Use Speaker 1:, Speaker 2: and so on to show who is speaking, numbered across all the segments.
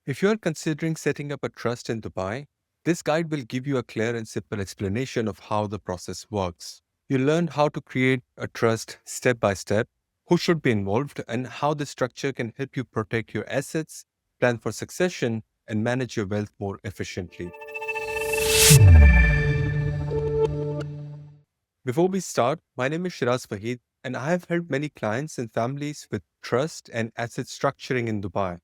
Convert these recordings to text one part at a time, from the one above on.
Speaker 1: If you are considering setting up a trust in Dubai, this guide will give you a clear and simple explanation of how the process works. You'll learn how to create a trust step by step, who should be involved, and how the structure can help you protect your assets, plan for succession, and manage your wealth more efficiently. Before we start, my name is 𝐥𝐤𝐤𝐸, and I have helped many clients and families with trust and asset structuring in Dubai.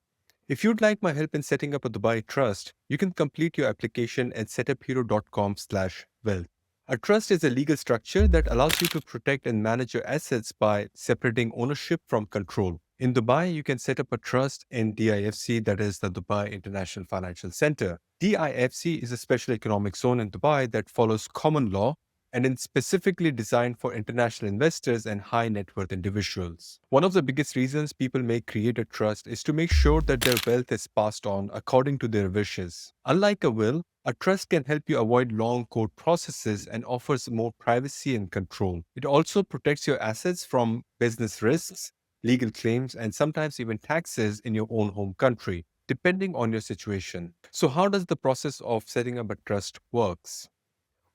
Speaker 1: If you'd like my help in setting up a Dubai trust, you can complete your application at setuphero.com/wealth. A trust is a legal structure that allows you to protect and manage your assets by separating ownership from control. In Dubai, you can set up a trust in DIFC, that is the Dubai International Financial Center. DIFC is a special economic zone in Dubai that follows common law and it's specifically designed for international investors and high net worth individuals. One of the biggest reasons people may create a trust is to make sure that their wealth is passed on according to their wishes. Unlike a will, a trust can help you avoid long court processes and offers more privacy and control. It also protects your assets from business risks, legal claims, and sometimes even taxes in your own home country, depending on your situation. So how does the process of setting up a trust works?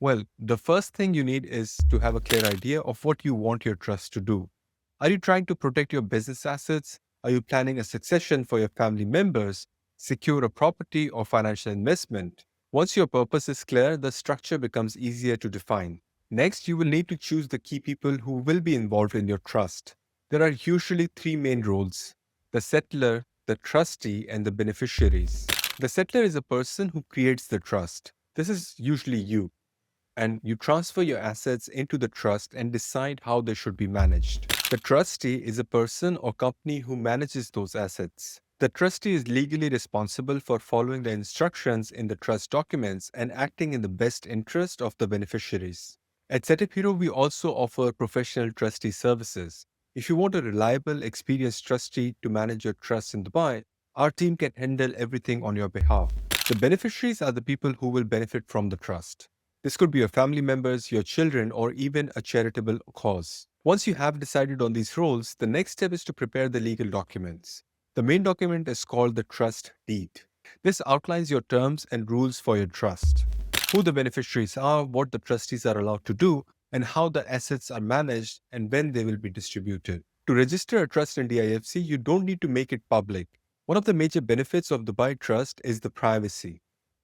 Speaker 1: Well, the first thing you need is to have a clear idea of what you want your trust to do. Are you trying to protect your business assets? Are you planning a succession for your family members, secure a property or financial investment? Once your purpose is clear, the structure becomes easier to define. Next, you will need to choose the key people who will be involved in your trust. There are usually three main roles: the settlor, the trustee, and the beneficiaries. The settlor is a person who creates the trust. This is usually you, and you transfer your assets into the trust and decide how they should be managed. The trustee is a person or company who manages those assets. The trustee is legally responsible for following the instructions in the trust documents and acting in the best interest of the beneficiaries. At SetupHero, we also offer professional trustee services. If you want a reliable, experienced trustee to manage your trust in Dubai, our team can handle everything on your behalf. The beneficiaries are the people who will benefit from the trust. This could be your family members, your children, or even a charitable cause. Once you have decided on these roles, the next step is to prepare the legal documents. The main document is called the trust deed. This outlines your terms and rules for your trust, who the beneficiaries are, what the trustees are allowed to do, and how the assets are managed and when they will be distributed. To register a trust in DIFC, you don't need to make it public. One of the major benefits of Dubai Trust is the privacy.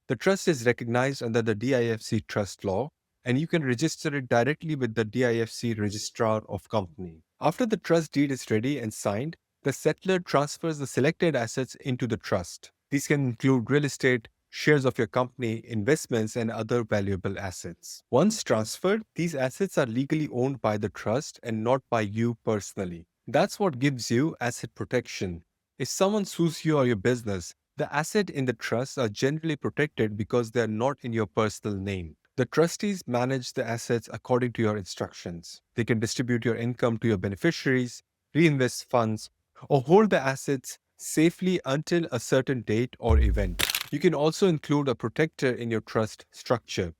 Speaker 1: The trust is recognized under the DIFC trust law, and you can register it directly with the DIFC registrar of company. After the trust deed is ready and signed, the settlor transfers the selected assets into the trust. These can include real estate, shares of your company, investments, and other valuable assets. Once transferred, these assets are legally owned by the trust and not by you personally. That's what gives you asset protection. If someone sues you or your business, the assets in the trust are generally protected because they are not in your personal name. The trustees manage the assets according to your instructions. They can distribute your income to your beneficiaries, reinvest funds, or hold the assets safely until a certain date or event. You can also include a protector in your trust structure.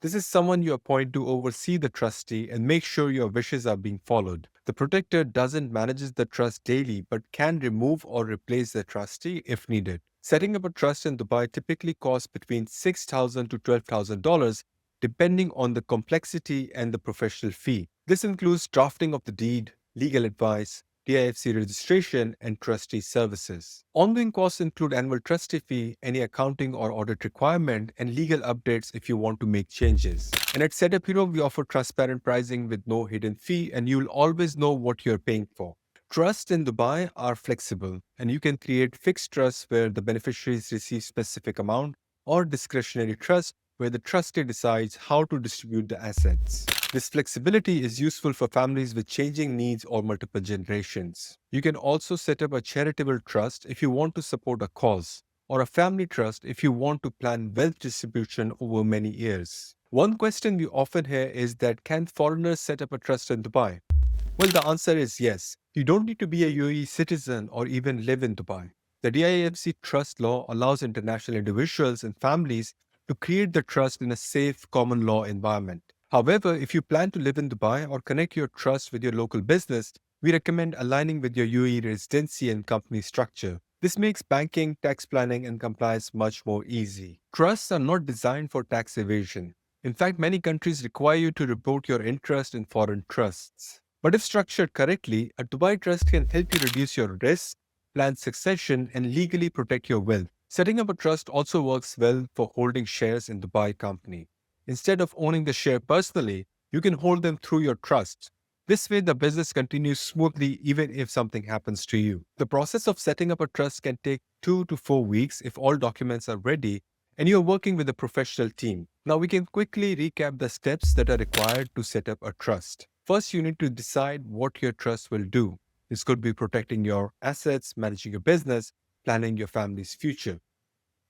Speaker 1: This is someone you appoint to oversee the trustee and make sure your wishes are being followed. The protector doesn't manage the trust daily but can remove or replace the trustee if needed. Setting up a trust in Dubai typically costs between $6,000 to $12,000 depending on the complexity and the professional fee. This includes drafting of the deed, legal advice, DIFC registration, and trustee services. Ongoing costs include annual trustee fee, any accounting or audit requirement, and legal updates if you want to make changes. And at SetupHero, we offer transparent pricing with no hidden fee, and you'll always know what you're paying for. Trusts in Dubai are flexible, and you can create fixed trusts where the beneficiaries receive specific amount, or discretionary trusts where the trustee decides how to distribute the assets. This flexibility is useful for families with changing needs or multiple generations. You can also set up a charitable trust if you want to support a cause, or a family trust if you want to plan wealth distribution over many years. One question we often hear is that can foreigners set up a trust in Dubai? Well, the answer is yes. You don't need to be a UAE citizen or even live in Dubai. The DIFC trust law allows international individuals and families to create the trust in a safe common law environment. However, if you plan to live in Dubai or connect your trust with your local business, we recommend aligning with your UAE residency and company structure. This makes banking, tax planning, and compliance much more easy. Trusts are not designed for tax evasion. In fact, many countries require you to report your interest in foreign trusts. But if structured correctly, a Dubai trust can help you reduce your risk, plan succession, and legally protect your wealth. Setting up a trust also works well for holding shares in Dubai company. Instead of owning the share personally, you can hold them through your trust. This way, the business continues smoothly even if something happens to you. The process of setting up a trust can take 2 to 4 weeks if all documents are ready and you're working with a professional team. Now, we can quickly recap the steps that are required to set up a trust. First, you need to decide what your trust will do. This could be protecting your assets, managing your business, planning your family's future.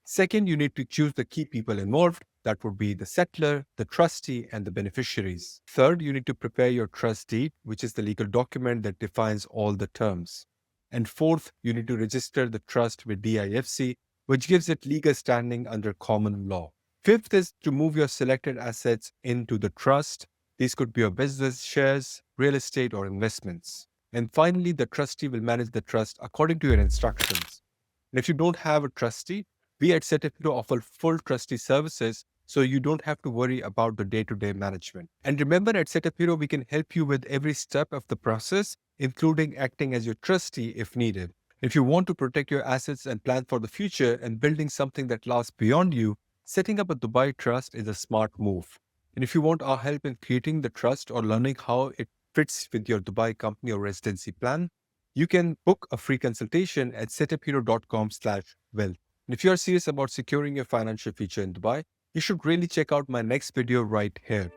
Speaker 1: Second, you need to choose the key people involved. That would be the settlor, the trustee, and the beneficiaries. Third, you need to prepare your trust deed, which is the legal document that defines all the terms. And fourth, you need to register the trust with DIFC, which gives it legal standing under common law. Fifth is to move your selected assets into the trust. These could be your business shares, real estate, or investments. And finally, the trustee will manage the trust according to your instructions. And if you don't have a trustee, we at SetupHero offer full trustee services, so you don't have to worry about the day-to-day management. And remember, at SetupHero, we can help you with every step of the process, including acting as your trustee if needed. If you want to protect your assets and plan for the future and building something that lasts beyond you, setting up a Dubai trust is a smart move. And if you want our help in creating the trust or learning how it fits with your Dubai company or residency plan, you can book a free consultation at setuphero.com/wealth. And if you are serious about securing your financial future in Dubai, you should really check out my next video right here.